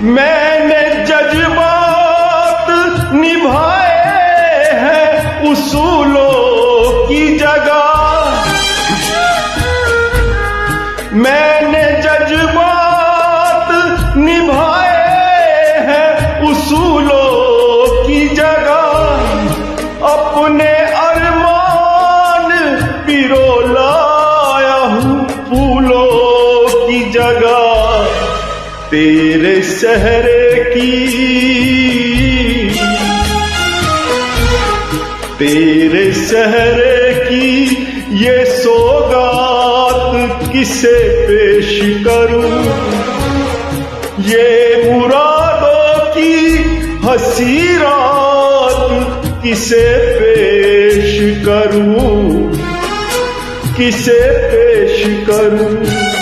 मैंने जज्बात निभाए हैं उसूलों की जगह, मैंने जज्बात निभाए हैं उसूलों की जगह। अपने अरमान पिरो लाया हूँ फूलों की जगह। तेरे सहरे की, तेरे सहरे की ये सौगात किसे पेश करूं, ये मुरादों की हंसी रात किसे पेश करूं, किसे पेश करूं।